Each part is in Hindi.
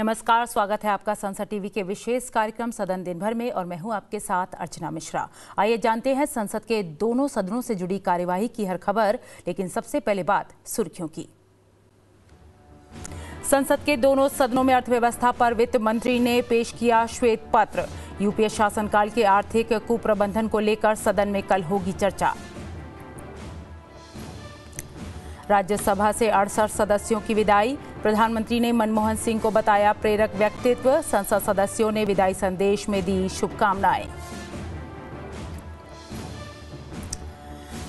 नमस्कार, स्वागत है आपका संसद टीवी के विशेष कार्यक्रम सदन दिन भर में और मैं हूं आपके साथ अर्चना मिश्रा। आइए जानते हैं संसद के दोनों सदनों से जुड़ी कार्यवाही की हर खबर, लेकिन सबसे पहले बात सुर्खियों की। संसद के दोनों सदनों में अर्थव्यवस्था पर वित्त मंत्री ने पेश किया श्वेत पत्र। यूपीए शासनकाल के आर्थिक कुप्रबंधन को लेकर सदन में कल होगी चर्चा। राज्यसभा से 68 सदस्यों की विदाई। प्रधानमंत्री ने मनमोहन सिंह को बताया प्रेरक व्यक्तित्व। संसद सदस्यों ने विदाई संदेश में दी शुभकामनाएं।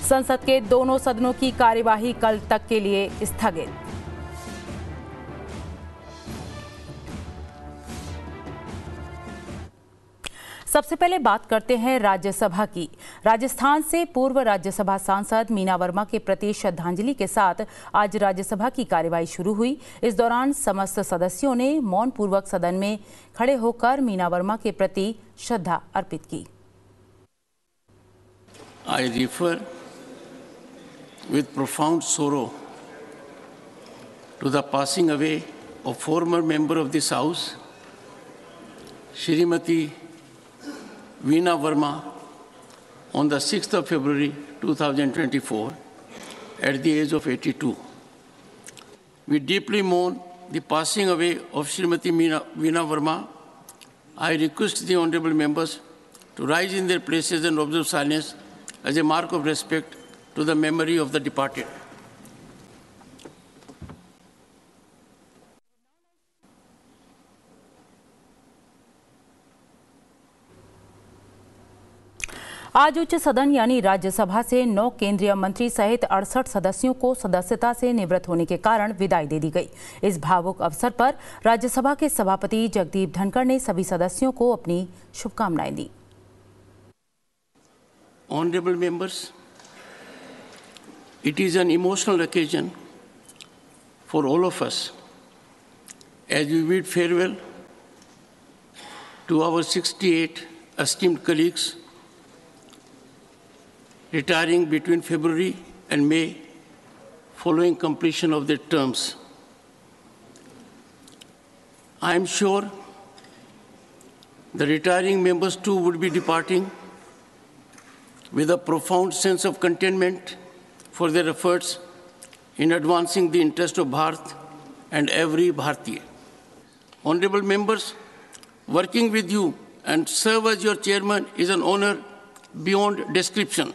संसद के दोनों सदनों की कार्यवाही कल तक के लिए स्थगित। सबसे पहले बात करते हैं राज्यसभा की। राजस्थान से पूर्व राज्यसभा सांसद मीना वर्मा के प्रति श्रद्धांजलि के साथ आज राज्यसभा की कार्यवाही शुरू हुई। इस दौरान समस्त सदस्यों ने मौन पूर्वक सदन में खड़े होकर मीना वर्मा के प्रति श्रद्धा अर्पित की। I refer with profound sorrow to the passing away of former member of this House, Shrimati Veena Verma, on the 6th of February 2024 at the age of 82. We deeply mourn the passing away of Shrimati Veena Verma. I request the honorable members to rise in their places and observe silence as a mark of respect to the memory of the departed. आज उच्च सदन यानी राज्यसभा से 9 केंद्रीय मंत्री सहित 68 सदस्यों को सदस्यता से निवृत्त होने के कारण विदाई दे दी गई। इस भावुक अवसर पर राज्यसभा के सभापति जगदीप धनखड़ ने सभी सदस्यों को अपनी शुभकामनाएं दी। Honorable members, it is an emotional occasion for all of us as we bid farewell to our 68 esteemed colleagues retiring between February and May following completion of their terms. I am sure the retiring members too would be departing with a profound sense of contentment for their efforts in advancing the interest of Bharat and every Bharatiya. Honorable members, working with you and serve as your chairman is an honor beyond description.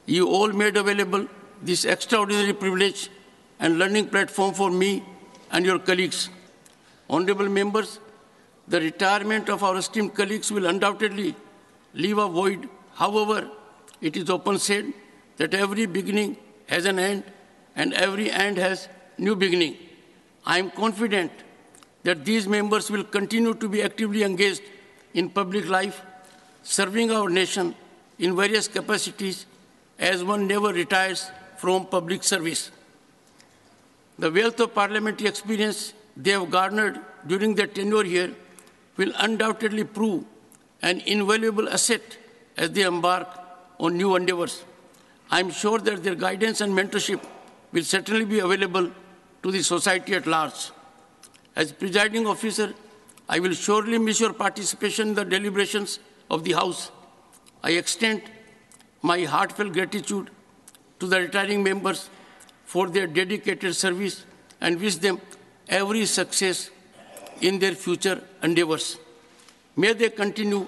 You all made available this extraordinary privilege and learning platform for me and your colleagues. Honorable members, the retirement of our esteemed colleagues will undoubtedly leave a void. However, it is often said that every beginning has an end and every end has new beginning. I am confident that these members will continue to be actively engaged in public life, serving our nation in various capacities as one never retires from public service. The wealth of parliamentary experience they have garnered during their tenure here will undoubtedly prove an invaluable asset as they embark on new endeavors. I am sure that their guidance and mentorship will certainly be available to the society at large. As presiding officer, I will surely miss your participation in the deliberations of the House. I extend my heartfelt gratitude to the retiring members for their dedicated service and wish them every success in their future endeavors. May they continue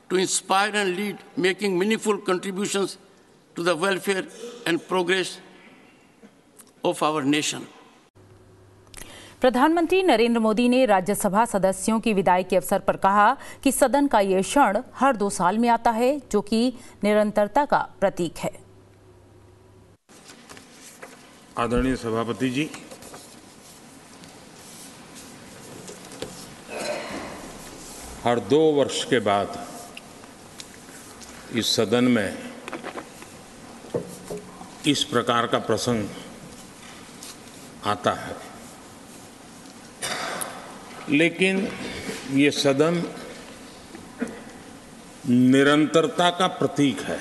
to inspire and lead, making meaningful contributions to the welfare and progress of our nation. प्रधानमंत्री नरेंद्र मोदी ने राज्यसभा सदस्यों की विदाई के अवसर पर कहा कि सदन का ये क्षण हर 2 साल में आता है, जो कि निरंतरता का प्रतीक है। आदरणीय सभापति जी, हर 2 वर्ष के बाद इस सदन में इस प्रकार का प्रसंग आता है, लेकिन ये सदन निरंतरता का प्रतीक है।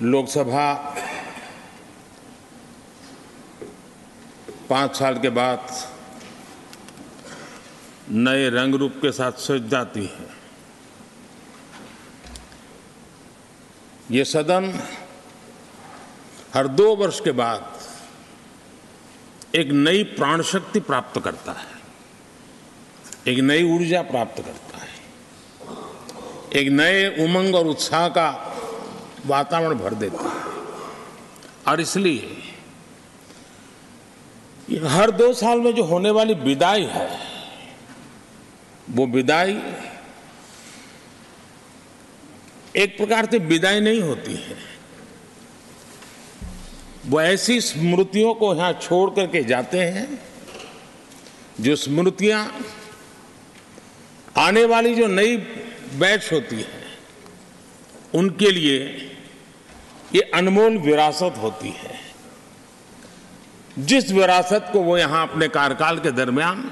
लोकसभा 5 साल के बाद नए रंग रूप के साथ सज जाती है। ये सदन हर 2 वर्ष के बाद एक नई प्राण शक्ति प्राप्त करता है, एक नई ऊर्जा प्राप्त करता है, एक नए उमंग और उत्साह का वातावरण भर देता है। और इसलिए हर 2 साल में जो होने वाली विदाई है, वो विदाई एक प्रकार से विदाई नहीं होती है, वो ऐसी स्मृतियों को यहां छोड़ करके जाते हैं जो स्मृतियां आने वाली जो नई बैच होती है उनके लिए ये अनमोल विरासत होती है, जिस विरासत को वो यहां अपने कार्यकाल के दरमियान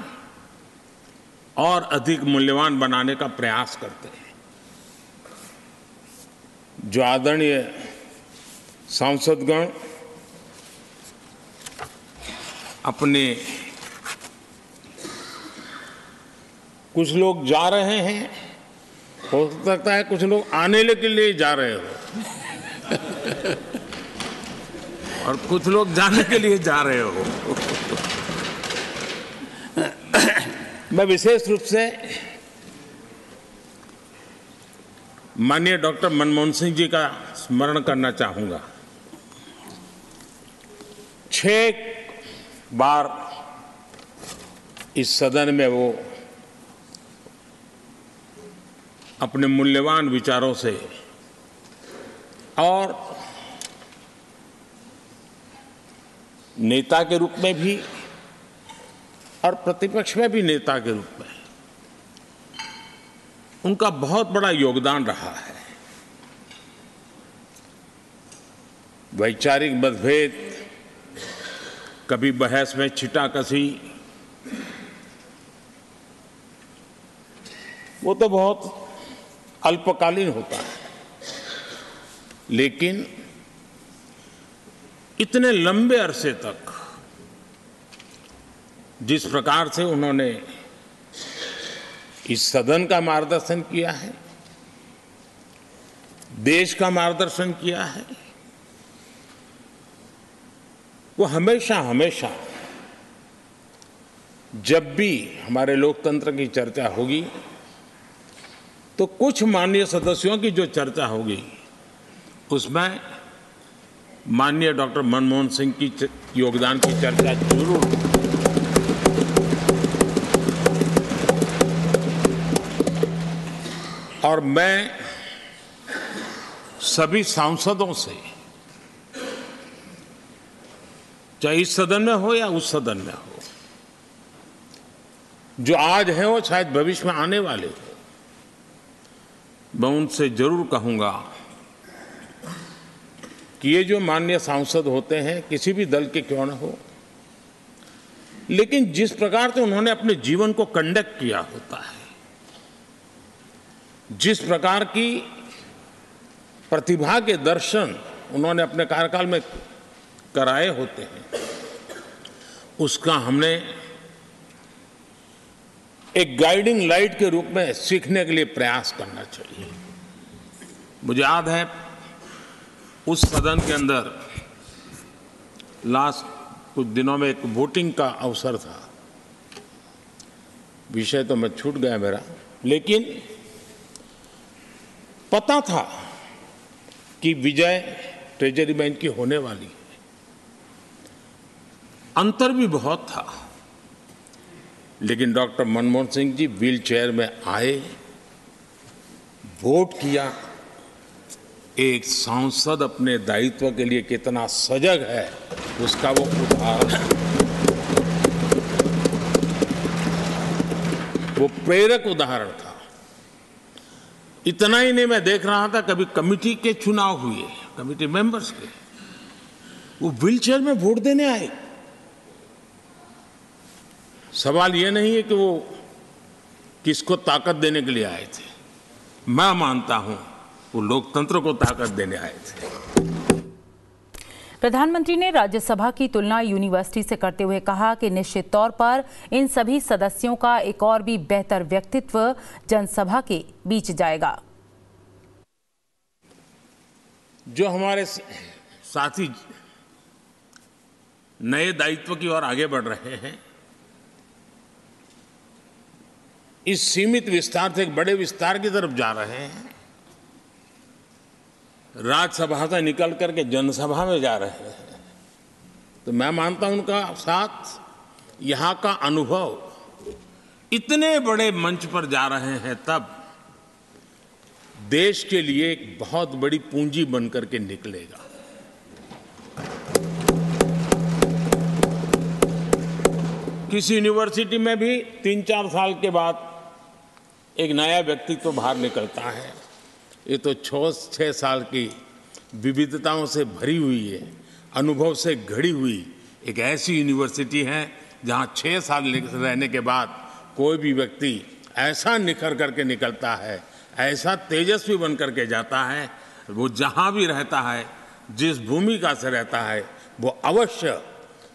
और अधिक मूल्यवान बनाने का प्रयास करते हैं। जो आदरणीय सांसदगण अपने कुछ लोग जा रहे हैं, हो सकता है कुछ लोग आने के लिए जा रहे हो और कुछ लोग जाने के लिए जा रहे हो। मैं विशेष रूप से माननीय डॉक्टर मनमोहन सिंह जी का स्मरण करना चाहूंगा। 6 बार इस सदन में वो अपने मूल्यवान विचारों से और नेता के रूप में भी और प्रतिपक्ष में भी नेता के रूप में उनका बहुत बड़ा योगदान रहा है। वैचारिक मतभेद, कभी बहस में छिटाकशी, वो तो बहुत अल्पकालीन होता है, लेकिन इतने लंबे अरसे तक जिस प्रकार से उन्होंने इस सदन का मार्गदर्शन किया है, देश का मार्गदर्शन किया है, वो हमेशा हमेशा जब भी हमारे लोकतंत्र की चर्चा होगी तो कुछ माननीय सदस्यों की जो चर्चा होगी उसमें माननीय डॉक्टर मनमोहन सिंह की योगदान की चर्चा जरूर होगी। और मैं सभी सांसदों से, चाहे इस सदन में हो या उस सदन में हो, जो आज है वो शायद भविष्य में आने वाले हो, मैं उनसे जरूर कहूंगा कि ये जो माननीय सांसद होते हैं किसी भी दल के क्यों न हो, लेकिन जिस प्रकार से उन्होंने अपने जीवन को कंडक्ट किया होता है, जिस प्रकार की प्रतिभा के दर्शन उन्होंने अपने कार्यकाल में कराए होते हैं, उसका हमने एक गाइडिंग लाइट के रूप में सीखने के लिए प्रयास करना चाहिए। मुझे याद है उस सदन के अंदर लास्ट कुछ दिनों में एक वोटिंग का अवसर था, विषय तो मैं छूट गया मेरा, लेकिन पता था कि विजय ट्रेजरी बैंक की होने वाली है। अंतर भी बहुत था, लेकिन doctor Manmohan Singh ji wheel chair में आए, वोट किया। एक सांसद अपने दायित्व के लिए कितना सजग है उसका वो उदाहरण, वो प्रेरक उदाहरण था। इतना ही नहीं, मैं देख रहा था कभी कमेटी के चुनाव हुए, कमेटी मेंबर्स के, वो व्हीलचेयर में वोट देने आए। सवाल ये नहीं है कि वो किसको ताकत देने के लिए आए थे, मैं मानता हूं वो लोकतंत्र को ताकत देने आए थे। प्रधानमंत्री ने राज्यसभा की तुलना यूनिवर्सिटी से करते हुए कहा कि निश्चित तौर पर इन सभी सदस्यों का एक और भी बेहतर व्यक्तित्व जनसभा के बीच जाएगा। जो हमारे साथी नए दायित्व की ओर आगे बढ़ रहे हैं, इस सीमित विस्तार से एक बड़े विस्तार की तरफ जा रहे हैं, राज्यसभा से निकल करके जनसभा में जा रहे हैं, तो मैं मानता हूं उनका साथ यहां का अनुभव इतने बड़े मंच पर जा रहे हैं तब देश के लिए एक बहुत बड़ी पूंजी बन करके निकलेगा। किसी यूनिवर्सिटी में भी 3-4 साल के बाद एक नया व्यक्तित्व बाहर निकलता है। ये तो 6 साल की विविधताओं से भरी हुई है, अनुभव से घड़ी हुई एक ऐसी यूनिवर्सिटी है जहां 6 साल रहने के बाद कोई भी व्यक्ति ऐसा निखर करके निकलता है, ऐसा तेजस्वी बन करके जाता है, वो जहां भी रहता है, जिस भूमिका से रहता है, वो अवश्य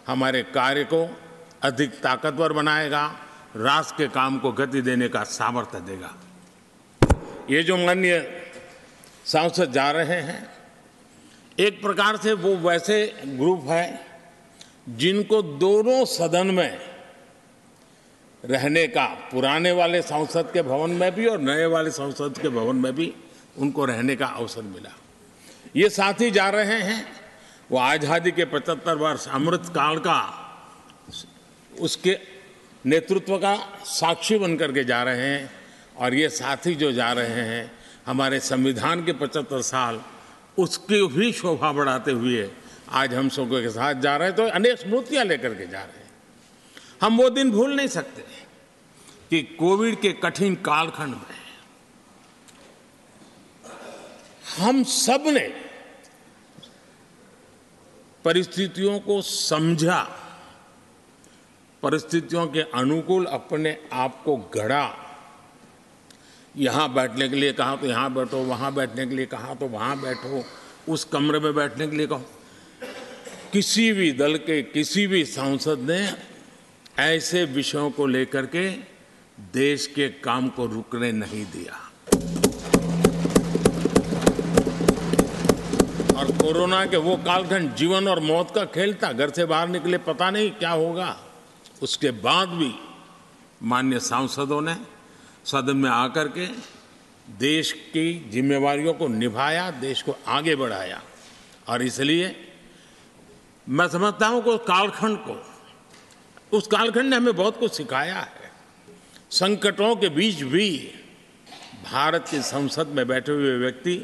हमारे कार्य को अधिक ताकतवर बनाएगा, राष्ट्र के काम को गति देने का सामर्थ्य देगा। ये जो माननीय सांसद जा रहे हैं, एक प्रकार से वो वैसे ग्रुप है जिनको दोनों सदन में रहने का, पुराने वाले संसद के भवन में भी और नए वाले संसद के भवन में भी उनको रहने का अवसर मिला। ये साथी जा रहे हैं, वो आज़ादी के 75 वर्ष अमृत काल का, उसके नेतृत्व का साक्षी बन करके जा रहे हैं। और ये साथी जो जा रहे हैं, हमारे संविधान के 75 साल उसकी भी शोभा बढ़ाते हुए आज हम सबके साथ जा रहे हैं, तो अनेक स्मृतियां लेकर के जा रहे हैं। हम वो दिन भूल नहीं सकते कि कोविड के कठिन कालखंड में हम सब ने परिस्थितियों को समझा, परिस्थितियों के अनुकूल अपने आप को गढ़ा। यहां बैठने के लिए कहा तो यहां बैठो, वहां बैठने के लिए कहा तो वहां बैठो, उस कमरे में बैठने के लिए कहो। किसी भी दल के किसी भी सांसद ने ऐसे विषयों को लेकर के देश के काम को रुकने नहीं दिया। और कोरोना के वो कालखंड जीवन और मौत का खेल था, घर से बाहर निकले पता नहीं क्या होगा। उसके बाद भी माननीय सांसदों ने सदन में आकर के देश की जिम्मेवारियों को निभाया, देश को आगे बढ़ाया। और इसलिए मैं समझता हूं कि उस कालखंड ने हमें बहुत कुछ सिखाया है। संकटों के बीच भी भारत की संसद में बैठे हुए व्यक्ति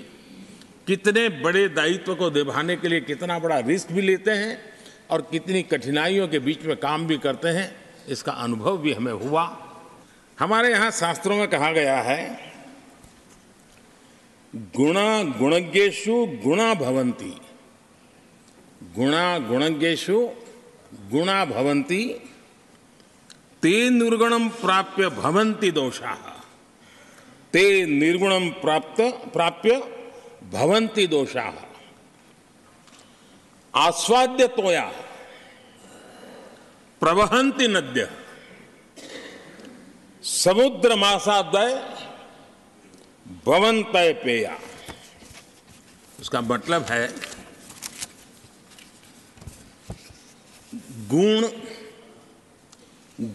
कितने बड़े दायित्व को निभाने के लिए कितना बड़ा रिस्क भी लेते हैं और कितनी कठिनाइयों के बीच में काम भी करते हैं, इसका अनुभव भी हमें हुआ। हमारे यहाँ शास्त्रों में कहा गया है, गुणा गुणज्ञेषु गुणा भवन्ति, गुणा गुणज्ञेषु गुणा भवन्ति, ते निर्गुणम प्राप्य भवन्ति दोषाः, ते निर्गुणम प्राप्य भवन्ति दोषाः। आस्वाद्य तोया प्रवहन्ति नद्यः, समुद्र मासाद्वय भवन्तय पेया। उसका मतलब है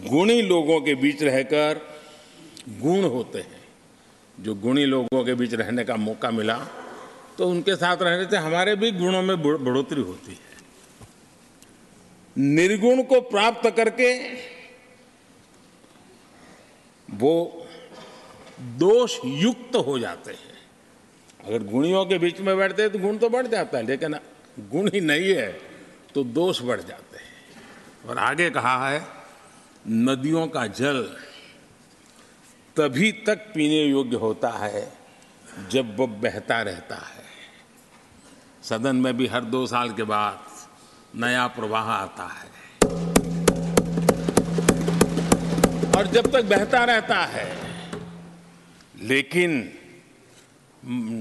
गुणी लोगों के बीच रहकर गुण होते हैं। जो गुणी लोगों के बीच रहने का मौका मिला तो उनके साथ रहने से हमारे भी गुणों में बढ़ोतरी होती है। निर्गुण को प्राप्त करके वो दोष युक्त हो जाते हैं। अगर गुणियों के बीच में बैठते हैं तो गुण तो बढ़ जाता है, लेकिन गुण ही नहीं है तो दोष बढ़ जाते हैं। और आगे कहा है, नदियों का जल तभी तक पीने योग्य होता है जब वो बहता रहता है। सदन में भी हर 2 साल के बाद नया प्रवाह आता है और जब तक बहता रहता है, लेकिन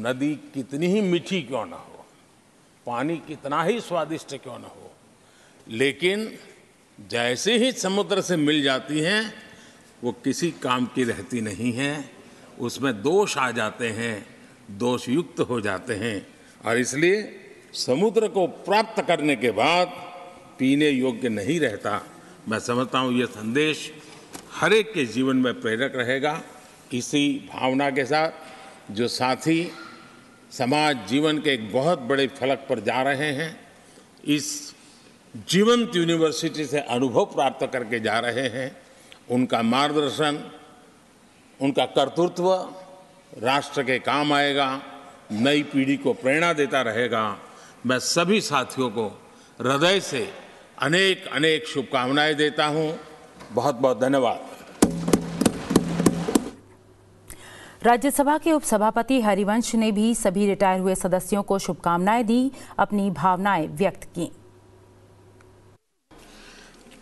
नदी कितनी ही मीठी क्यों ना हो, पानी कितना ही स्वादिष्ट क्यों न हो, लेकिन जैसे ही समुद्र से मिल जाती हैं वो किसी काम की रहती नहीं हैं, उसमें दोष आ जाते हैं, दोष युक्त हो जाते हैं। और इसलिए समुद्र को प्राप्त करने के बाद पीने योग्य नहीं रहता। मैं समझता हूँ ये संदेश हर एक के जीवन में प्रेरक रहेगा। इसी भावना के साथ जो साथी समाज जीवन के एक बहुत बड़े फलक पर जा रहे हैं, इस जीवंत यूनिवर्सिटी से अनुभव प्राप्त करके जा रहे हैं, उनका मार्गदर्शन, उनका कर्तृत्व राष्ट्र के काम आएगा, नई पीढ़ी को प्रेरणा देता रहेगा। मैं सभी साथियों को हृदय से अनेक अनेक शुभकामनाएं देता हूं। बहुत बहुत धन्यवाद। राज्यसभा के उपसभापति हरिवंश ने भी सभी रिटायर हुए सदस्यों को शुभकामनाएं दी, अपनी भावनाएं व्यक्त की।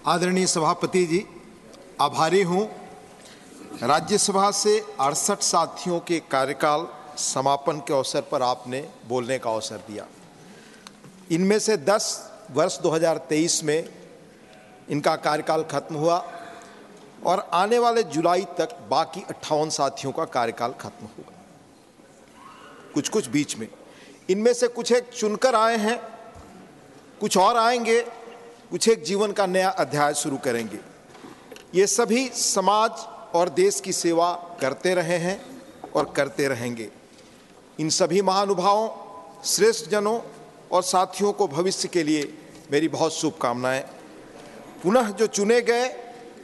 आदरणीय सभापति जी, आभारी हूं। राज्यसभा से 68 साथियों के कार्यकाल समापन के अवसर पर आपने बोलने का अवसर दिया। इनमें से 10 वर्ष 2023 में इनका कार्यकाल खत्म हुआ और आने वाले जुलाई तक बाकी 58 साथियों का कार्यकाल खत्म होगा। कुछ बीच में, इनमें से कुछ एक चुनकर आए हैं, कुछ और आएंगे, कुछ एक जीवन का नया अध्याय शुरू करेंगे। ये सभी समाज और देश की सेवा करते रहे हैं और करते रहेंगे। इन सभी महानुभावों, श्रेष्ठ जनों और साथियों को भविष्य के लिए मेरी बहुत शुभकामनाएं। पुनः जो चुने गए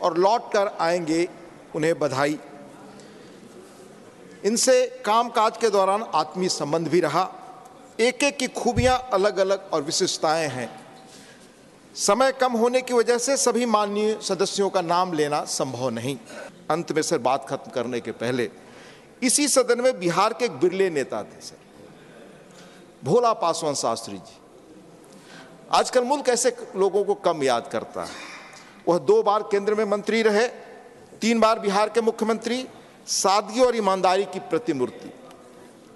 और लौट कर आएंगे, उन्हें बधाई। इनसे कामकाज के दौरान आत्मीय संबंध भी रहा। एक एक की खूबियां अलग अलग और विशिष्टताएं हैं। समय कम होने की वजह से सभी माननीय सदस्यों का नाम लेना संभव नहीं। अंत में सर, बात खत्म करने के पहले, इसी सदन में बिहार के एक बिरले नेता थे सर, भोला पासवान शास्त्री जी। आजकल मुल्क ऐसे लोगों को कम याद करता है। वह 2 बार केंद्र में मंत्री रहे, 3 बार बिहार के मुख्यमंत्री, सादगी और ईमानदारी की प्रतिमूर्ति।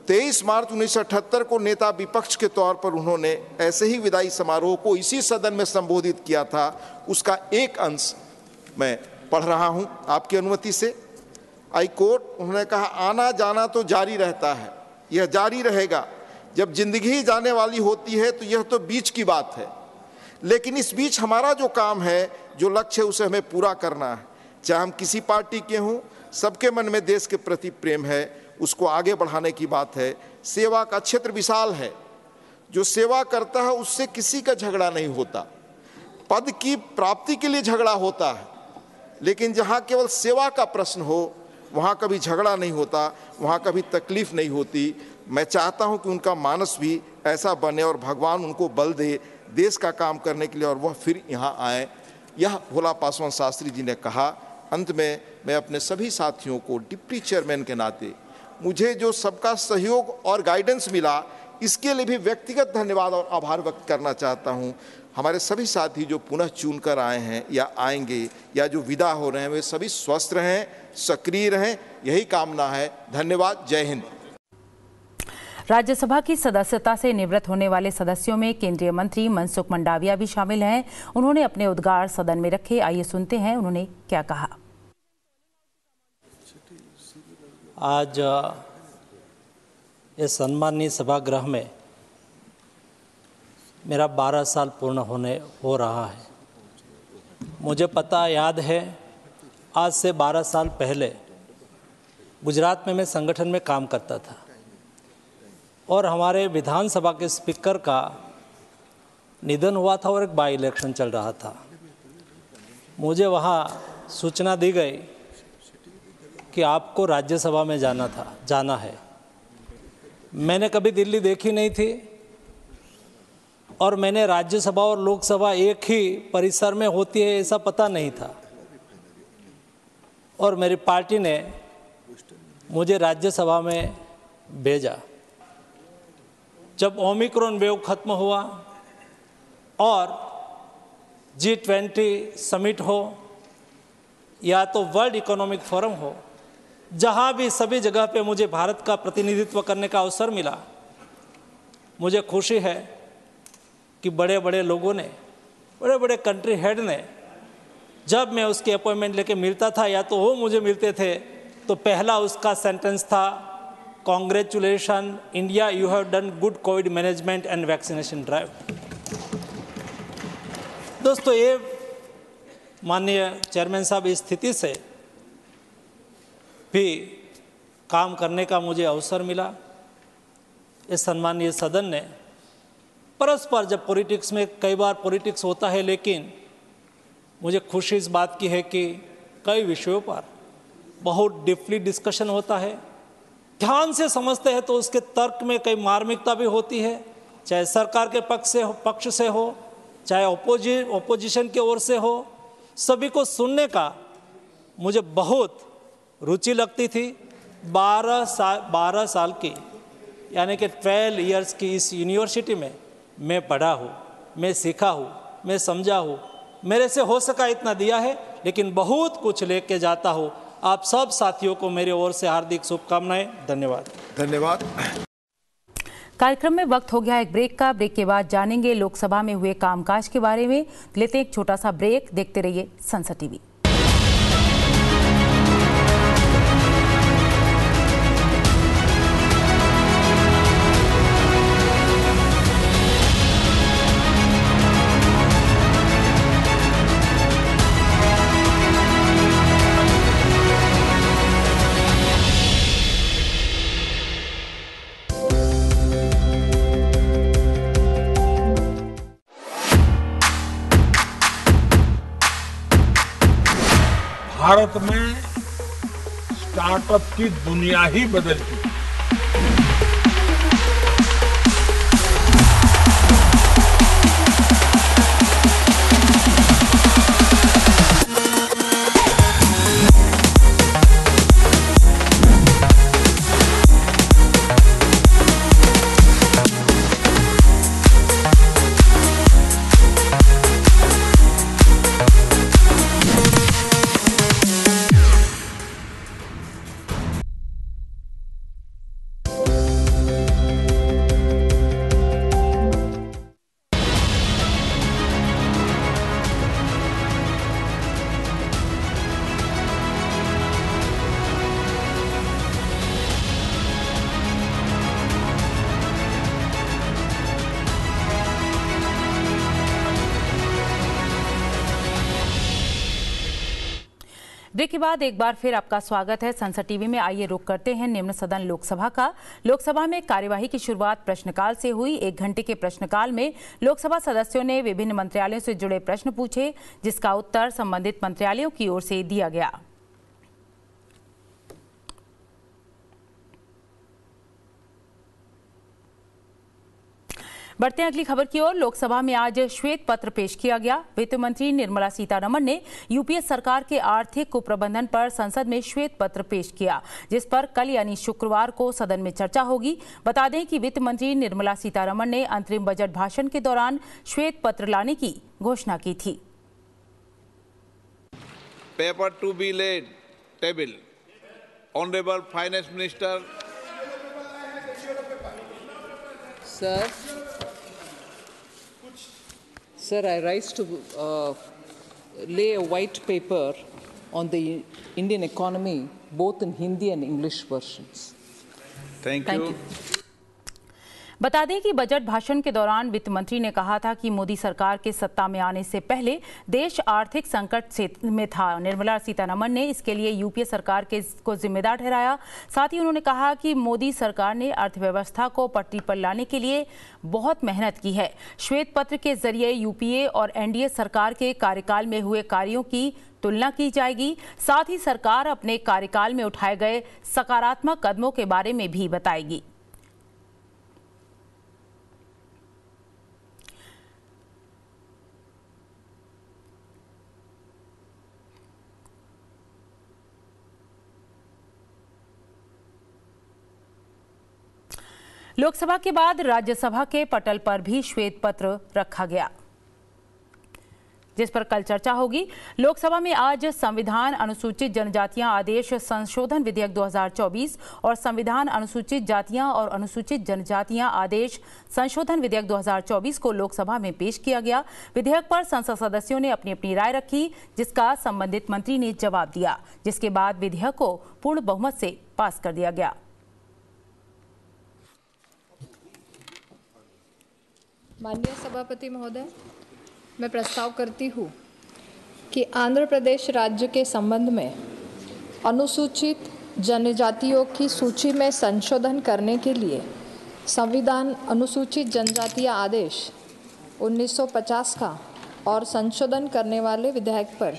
23 मार्च 1978 को नेता विपक्ष के तौर पर उन्होंने ऐसे ही विदाई समारोह को इसी सदन में संबोधित किया था। उसका एक अंश मैं पढ़ रहा हूं आपकी अनुमति से। आई कोट, उन्होंने कहा, आना जाना तो जारी रहता है, यह जारी रहेगा। जब जिंदगी ही जाने वाली होती है तो यह तो बीच की बात है, लेकिन इस बीच हमारा जो काम है, जो लक्ष्य है, उसे हमें पूरा करना है। चाहे हम किसी पार्टी के हों, सबके मन में देश के प्रति प्रेम है, उसको आगे बढ़ाने की बात है। सेवा का क्षेत्र विशाल है। जो सेवा करता है उससे किसी का झगड़ा नहीं होता। पद की प्राप्ति के लिए झगड़ा होता है, लेकिन जहाँ केवल सेवा का प्रश्न हो, वहाँ कभी झगड़ा नहीं होता, वहाँ कभी तकलीफ नहीं होती। मैं चाहता हूँ कि उनका मानस भी ऐसा बने और भगवान उनको बल दे देश का काम करने के लिए और वह फिर यहाँ आए। यह भोला पासवान शास्त्री जी ने कहा। अंत में मैं अपने सभी साथियों को डिप्टी चेयरमैन के नाते मुझे जो सबका सहयोग और गाइडेंस मिला, इसके लिए भी व्यक्तिगत धन्यवाद और आभार व्यक्त करना चाहता हूं। हमारे सभी साथी जो पुनः चुनकर आए हैं या आएंगे या जो विदा हो रहे हैं, वे सभी स्वस्थ रहें, सक्रिय रहें, यही कामना है। धन्यवाद। जय हिंद। राज्यसभा की सदस्यता से निवृत्त होने वाले सदस्यों में केंद्रीय मंत्री मनसुख मंडाविया भी शामिल हैं। उन्होंने अपने उद्गार सदन में रखे। आइए सुनते हैं उन्होंने क्या कहा। आज इस सम्मानीय सभागृह में मेरा 12 साल पूर्ण हो रहा है। मुझे पता याद है, आज से 12 साल पहले गुजरात में मैं संगठन में काम करता था और हमारे विधानसभा के स्पीकर का निधन हुआ था और एक बाई इलेक्शन चल रहा था। मुझे वहाँ सूचना दी गई कि आपको राज्यसभा में जाना है। मैंने कभी दिल्ली देखी नहीं थी और मैंने राज्यसभा और लोकसभा एक ही परिसर में होती है ऐसा पता नहीं था, और मेरी पार्टी ने मुझे राज्यसभा में भेजा। जब ओमिक्रॉन वेव खत्म हुआ और G20 समिट हो या तो वर्ल्ड इकोनॉमिक फोरम हो, जहाँ भी सभी जगह पे मुझे भारत का प्रतिनिधित्व करने का अवसर मिला, मुझे खुशी है कि बड़े बड़े लोगों ने, बड़े बड़े कंट्री हेड ने, जब मैं उसकी अपॉइंटमेंट लेके मिलता था या तो वो मुझे मिलते थे तो पहला उसका सेंटेंस था, congratulation India, you have done good Covid management and vaccination drive. दोस्तों, ये माननीय चेयरमैन साहब, इस स्थिति से भी काम करने का मुझे अवसर मिला। इस सम्मानीय सदन ने परस्पर, जब पॉलिटिक्स में कई बार पॉलिटिक्स होता है, लेकिन मुझे खुशी इस बात की है कि कई विषयों पर बहुत डीपली डिस्कशन होता है, ध्यान से समझते हैं तो उसके तर्क में कई मार्मिकता भी होती है, चाहे सरकार के पक्ष से हो, चाहे ओपोजिशन की ओर से हो। सभी को सुनने का मुझे बहुत रुचि लगती थी। 12 साल की, यानी कि 12 इयर्स की इस यूनिवर्सिटी में मैं पढ़ा हूँ, मैं सीखा हूँ, मैं समझा हूँ। मेरे से हो सका इतना दिया है, लेकिन बहुत कुछ लेके जाता हूँ। आप सब साथियों को मेरी ओर से हार्दिक शुभकामनाएं। धन्यवाद। धन्यवाद। कार्यक्रम में वक्त हो गया एक ब्रेक का। ब्रेक के बाद जानेंगे लोकसभा में हुए कामकाज के बारे में। लेते हैं एक छोटा सा ब्रेक। देखते रहिए संसद टीवी। भारत में स्टार्टअप की दुनिया ही बदल चुकी है। ब्रेक के बाद एक बार फिर आपका स्वागत है संसद टीवी में। आइए रुख करते हैं निम्न सदन लोकसभा का। लोकसभा में कार्यवाही की शुरुआत प्रश्नकाल से हुई। 1 घंटे के प्रश्नकाल में लोकसभा सदस्यों ने विभिन्न मंत्रालयों से जुड़े प्रश्न पूछे, जिसका उत्तर संबंधित मंत्रालयों की ओर से दिया गया। बढ़ते हैं अगली खबर की ओर। लोकसभा में आज श्वेत पत्र पेश किया गया। वित्त मंत्री निर्मला सीतारमण ने यूपीए सरकार के आर्थिक कुप्रबंधन पर संसद में श्वेत पत्र पेश किया, जिस पर कल यानी शुक्रवार को सदन में चर्चा होगी। बता दें कि वित्त मंत्री निर्मला सीतारमण ने अंतरिम बजट भाषण के दौरान श्वेत पत्र लाने की घोषणा की थी। Paper to be laid table. Honourable finance minister. Sir, I rise to lay a white paper on the Indian economy, both in Hindi and English versions. Thank you. बता दें कि बजट भाषण के दौरान वित्त मंत्री ने कहा था कि मोदी सरकार के सत्ता में आने से पहले देश आर्थिक संकट में था। निर्मला सीतारमण ने इसके लिए यूपीए सरकार को जिम्मेदार ठहराया। साथ ही उन्होंने कहा कि मोदी सरकार ने अर्थव्यवस्था को पटरी पर लाने के लिए बहुत मेहनत की है। श्वेत पत्र के जरिए यूपीए और एनडीए सरकार के कार्यकाल में हुए कार्यों की तुलना की जाएगी। साथ ही सरकार अपने कार्यकाल में उठाए गए सकारात्मक कदमों के बारे में भी बताएगी। लोकसभा के बाद राज्यसभा के पटल पर भी श्वेत पत्र रखा गया, जिस पर कल चर्चा होगी। लोकसभा में आज संविधान अनुसूचित जनजातियां आदेश संशोधन विधेयक 2024 और संविधान अनुसूचित जातियां और अनुसूचित जनजातियां आदेश संशोधन विधेयक 2024 को लोकसभा में पेश किया गया। विधेयक पर संसद सदस्यों ने अपनी अपनी राय रखी, जिसका संबंधित मंत्री ने जवाब दिया, जिसके बाद विधेयक को पूर्ण बहुमत से पास कर दिया गया। माननीय सभापति महोदय, मैं प्रस्ताव करती हूँ कि आंध्र प्रदेश राज्य के संबंध में अनुसूचित जनजातियों की सूची में संशोधन करने के लिए संविधान अनुसूचित जनजातीय आदेश 1950 का और संशोधन करने वाले विधेयक पर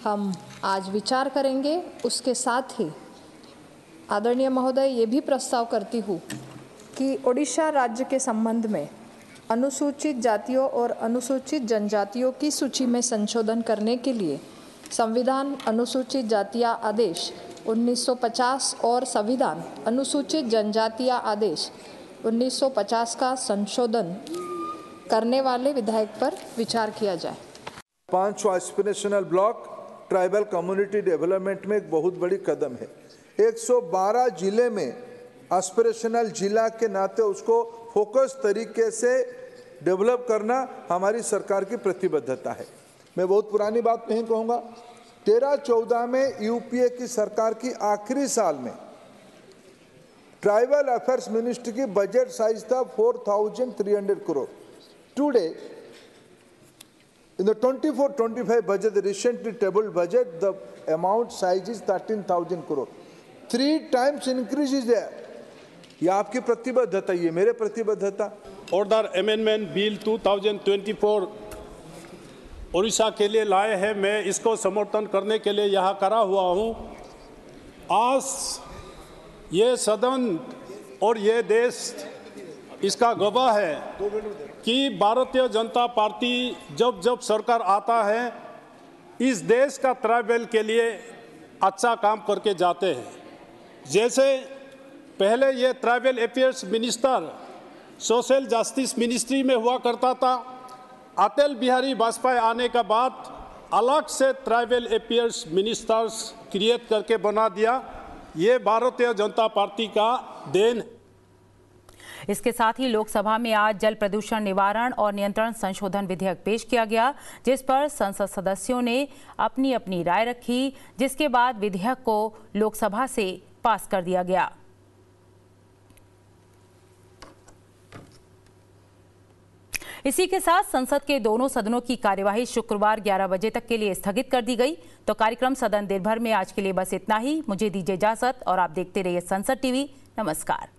हम आज विचार करेंगे। उसके साथ ही आदरणीय महोदय, ये भी प्रस्ताव करती हूँ कि ओडिशा राज्य के संबंध में अनुसूचित जातियों और अनुसूचित जनजातियों की सूची में संशोधन करने के लिए संविधान अनुसूचित जातीय आदेश 1950 और संविधान अनुसूचित जनजातीय आदेश 1950 का संशोधन करने वाले विधेयक पर विचार किया जाए। 500 aspirational block tribal community development में एक बहुत बड़ी कदम है। 112 जिले में एस्पिरेशनल जिला के नाते उसको फोकस तरीके से डेवलप करना हमारी सरकार की प्रतिबद्धता है। मैं बहुत पुरानी बात नहीं कहूँगा। 13-14 में यूपीए की सरकार की आखिरी साल में ट्राइबल अफेयर्स मिनिस्ट्री की बजट साइज था 4,300 crore. Today in the 24-25 budget, the recently tabled budget, the amount size is 13,000 crore. 3 times increase is there. ये आपकी प्रतिबद्धता, ये मेरे प्रतिबद्धता। ऑर्डर अमेंडमेंट बिल 2024 उड़ीसा के लिए लाए हैं। मैं इसको समर्थन करने के लिए यहाँ खड़ा हुआ हूँ। आज ये सदन और ये देश इसका गवाह है कि भारतीय जनता पार्टी जब जब सरकार आता है इस देश का ट्राइबल के लिए अच्छा काम करके जाते हैं। जैसे पहले ये tribal affairs minister social justice ministry में हुआ करता था। अटल बिहारी वाजपेयी आने के बाद अलग से ट्राइबल अफेयर्स मिनिस्टर्स क्रिएट करके बना दिया। ये भारतीय जनता पार्टी का देन है। इसके साथ ही लोकसभा में आज जल प्रदूषण निवारण और नियंत्रण संशोधन विधेयक पेश किया गया, जिस पर संसद सदस्यों ने अपनी अपनी राय रखी, जिसके बाद विधेयक को लोकसभा से पास कर दिया गया। इसी के साथ संसद के दोनों सदनों की कार्यवाही शुक्रवार 11 बजे तक के लिए स्थगित कर दी गई। तो कार्यक्रम सदन दिन भर में आज के लिए बस इतना ही। मुझे दीजिए इजाजत और आप देखते रहिए संसद टीवी। नमस्कार।